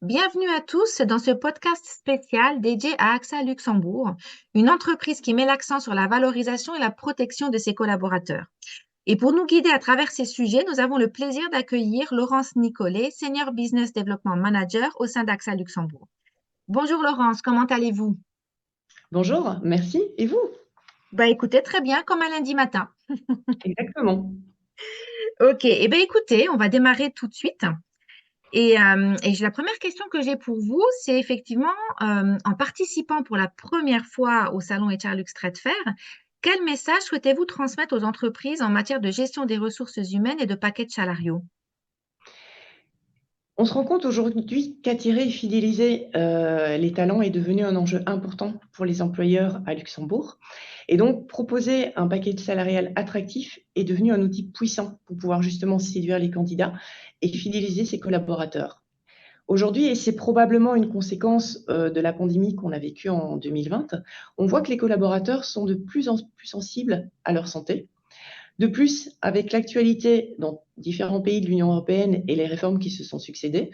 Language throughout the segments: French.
Bienvenue à tous dans ce podcast spécial dédié à AXA Luxembourg, une entreprise qui met l'accent sur la valorisation et la protection de ses collaborateurs. Et pour nous guider à travers ces sujets, nous avons le plaisir d'accueillir Laurence Nicolet, Senior Business Development Manager au sein d'AXA Luxembourg. Bonjour Laurence, comment allez-vous? Bonjour, merci. Et vous? Écoutez, très bien, comme un lundi matin. Exactement. Ok, écoutez, on va démarrer tout de suite. La première question que j'ai pour vous, c'est effectivement, en participant pour la première fois au salon HR Lux Trade Fair, quel message souhaitez-vous transmettre aux entreprises en matière de gestion des ressources humaines et de paquets salariaux? On se rend compte aujourd'hui qu'attirer et fidéliser les talents est devenu un enjeu important pour les employeurs à Luxembourg. Et donc, proposer un package salarial attractif est devenu un outil puissant pour pouvoir justement séduire les candidats et fidéliser ses collaborateurs. Aujourd'hui, et c'est probablement une conséquence de la pandémie qu'on a vécue en 2020, on voit que les collaborateurs sont de plus en plus sensibles à leur santé. De plus, avec l'actualité dans différents pays de l'Union européenne et les réformes qui se sont succédées,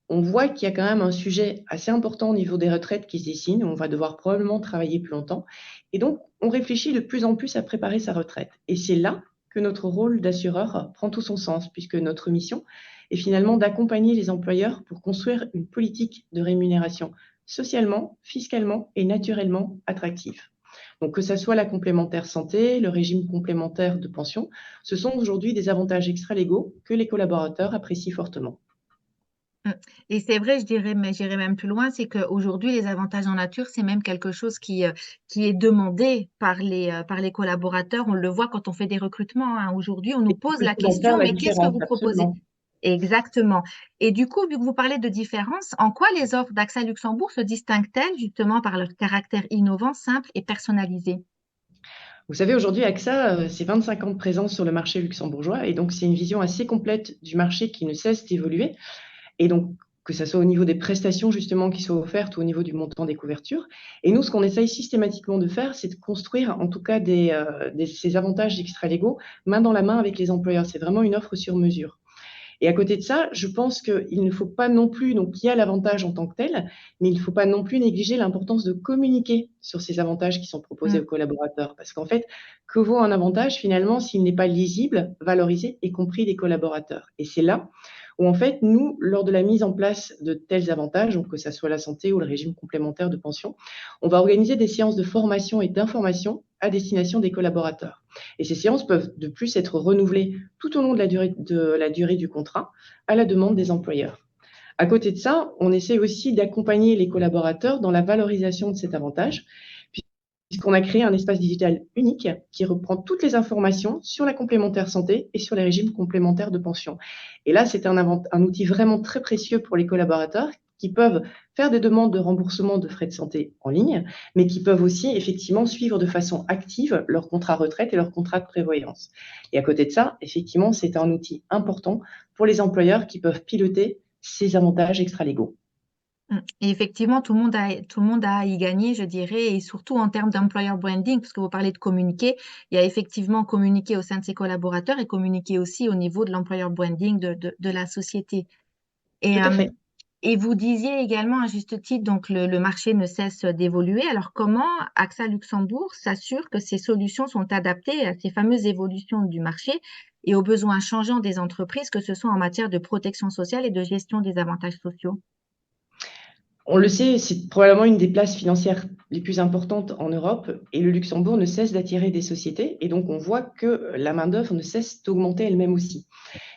on voit qu'il y a quand même un sujet assez important au niveau des retraites qui se dessine, où on va devoir probablement travailler plus longtemps. Et donc, on réfléchit de plus en plus à préparer sa retraite. Et c'est là que notre rôle d'assureur prend tout son sens, puisque notre mission est finalement d'accompagner les employeurs pour construire une politique de rémunération socialement, fiscalement et naturellement attractive. Donc, que ça soit la complémentaire santé, le régime complémentaire de pension, ce sont aujourd'hui des avantages extra-légaux que les collaborateurs apprécient fortement. Mm. Et c'est vrai, je dirais, mais j'irais même plus loin, c'est qu'aujourd'hui, les avantages en nature, c'est même quelque chose qui est demandé par les collaborateurs. On le voit quand on fait des recrutements, hein. Aujourd'hui, on nous Et c'est pose ce la qui va faire question, la mais qu'est-ce que différence, vous proposez? absolument. Exactement. Et du coup, vu que vous parlez de différence, en quoi les offres d'AXA Luxembourg se distinguent-elles justement par leur caractère innovant, simple et personnalisé? Vous savez, aujourd'hui, AXA, c'est 25 ans de présence sur le marché luxembourgeois et donc c'est une vision assez complète du marché qui ne cesse d'évoluer et donc que ça soit au niveau des prestations justement qui soient offertes ou au niveau du montant des couvertures. Et nous, ce qu'on essaye systématiquement de faire, c'est de construire en tout cas ces avantages extra-légaux main dans la main avec les employeurs. C'est vraiment une offre sur mesure. Et à côté de ça, je pense qu'il ne faut pas non plus, donc il y a l'avantage en tant que tel, mais il ne faut pas non plus négliger l'importance de communiquer sur ces avantages qui sont proposés Mm. aux collaborateurs. Parce qu'en fait, que vaut un avantage finalement s'il n'est pas lisible, valorisé et compris des collaborateurs? Et c'est là où en fait, nous, lors de la mise en place de tels avantages, donc que ça soit la santé ou le régime complémentaire de pension, on va organiser des séances de formation et d'information à destination des collaborateurs. Et ces séances peuvent de plus être renouvelées tout au long de la durée du contrat à la demande des employeurs. À côté de ça, on essaie aussi d'accompagner les collaborateurs dans la valorisation de cet avantage, puisqu'on a créé un espace digital unique qui reprend toutes les informations sur la complémentaire santé et sur les régimes complémentaires de pension. Et là, c'est un outil vraiment très précieux pour les collaborateurs qui peuvent faire des demandes de remboursement de frais de santé en ligne, mais qui peuvent aussi effectivement suivre de façon active leur contrat retraite et leur contrat de prévoyance. Et à côté de ça, effectivement, c'est un outil important pour les employeurs qui peuvent piloter ces avantages extra-légaux. Mm. Et effectivement, tout le monde a à y gagner, je dirais, et surtout en termes d'employer branding, parce que vous parlez de communiquer, il y a effectivement communiquer au sein de ses collaborateurs et communiquer aussi au niveau de l'employer branding de la société. Tout Et, à euh, fait. et vous disiez également à juste titre, donc le marché ne cesse d'évoluer. Alors comment AXA Luxembourg s'assure que ces solutions sont adaptées à ces fameuses évolutions du marché et aux besoins changeants des entreprises, que ce soit en matière de protection sociale et de gestion des avantages sociaux? On le sait, c'est probablement une des places financières les plus importantes en Europe et le Luxembourg ne cesse d'attirer des sociétés et donc on voit que la main-d'œuvre ne cesse d'augmenter elle-même aussi.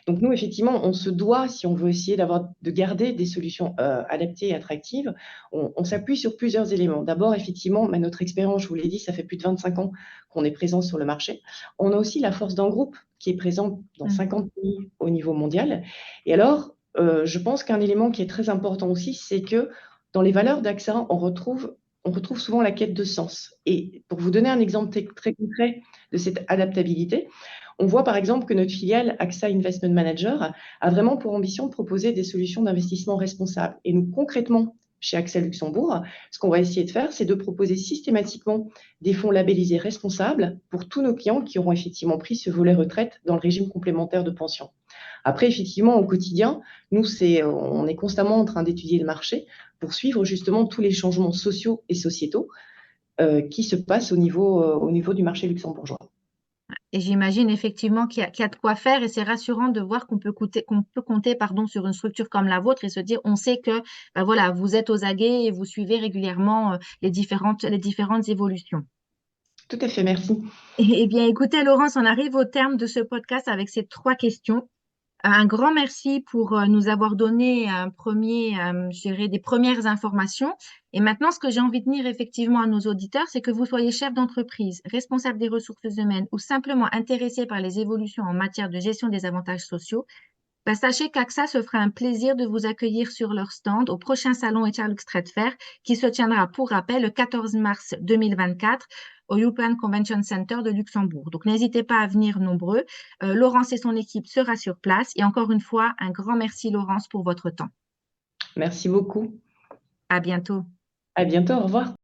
Donc nous, effectivement, on se doit, si on veut essayer de garder des solutions adaptées et attractives, on s'appuie sur plusieurs éléments. D'abord, effectivement, notre expérience, je vous l'ai dit, ça fait plus de 25 ans qu'on est présent sur le marché. On a aussi la force d'un groupe qui est présent dans Mm. 50 pays au niveau mondial. Et alors, je pense qu'un élément qui est très important aussi, c'est que dans les valeurs d'AXA, on retrouve souvent la quête de sens. Et pour vous donner un exemple très concret de cette adaptabilité, on voit par exemple que notre filiale AXA Investment Manager a vraiment pour ambition de proposer des solutions d'investissement responsables. Et nous, concrètement, chez AXA Luxembourg, ce qu'on va essayer de faire, c'est de proposer systématiquement des fonds labellisés responsables pour tous nos clients qui auront effectivement pris ce volet retraite dans le régime complémentaire de pension. Après, effectivement, au quotidien, nous, on est constamment en train d'étudier le marché pour suivre justement tous les changements sociaux et sociétaux qui se passent au niveau du marché luxembourgeois. Et j'imagine effectivement qu'il y a de quoi faire et c'est rassurant de voir qu'on peut compter pardon, sur une structure comme la vôtre et se dire, on sait que ben voilà, vous êtes aux aguets et vous suivez régulièrement les différentes évolutions. Tout à fait, merci. Eh bien, écoutez, Laurence, on arrive au terme de ce podcast avec ces 3 questions. Un grand merci pour nous avoir donné je dirais, des premières informations. Et maintenant, ce que j'ai envie de dire effectivement à nos auditeurs, c'est que vous soyez chef d'entreprise, responsable des ressources humaines ou simplement intéressé par les évolutions en matière de gestion des avantages sociaux, ben, sachez qu'AXA se fera un plaisir de vous accueillir sur leur stand au prochain salon HR Lux Trade Fair qui se tiendra, pour rappel, le 14 mars 2024 au European Convention Center de Luxembourg. Donc, n'hésitez pas à venir nombreux. Laurence et son équipe sera sur place. Et encore une fois, un grand merci, Laurence, pour votre temps. Merci beaucoup. À bientôt. À bientôt. Au revoir.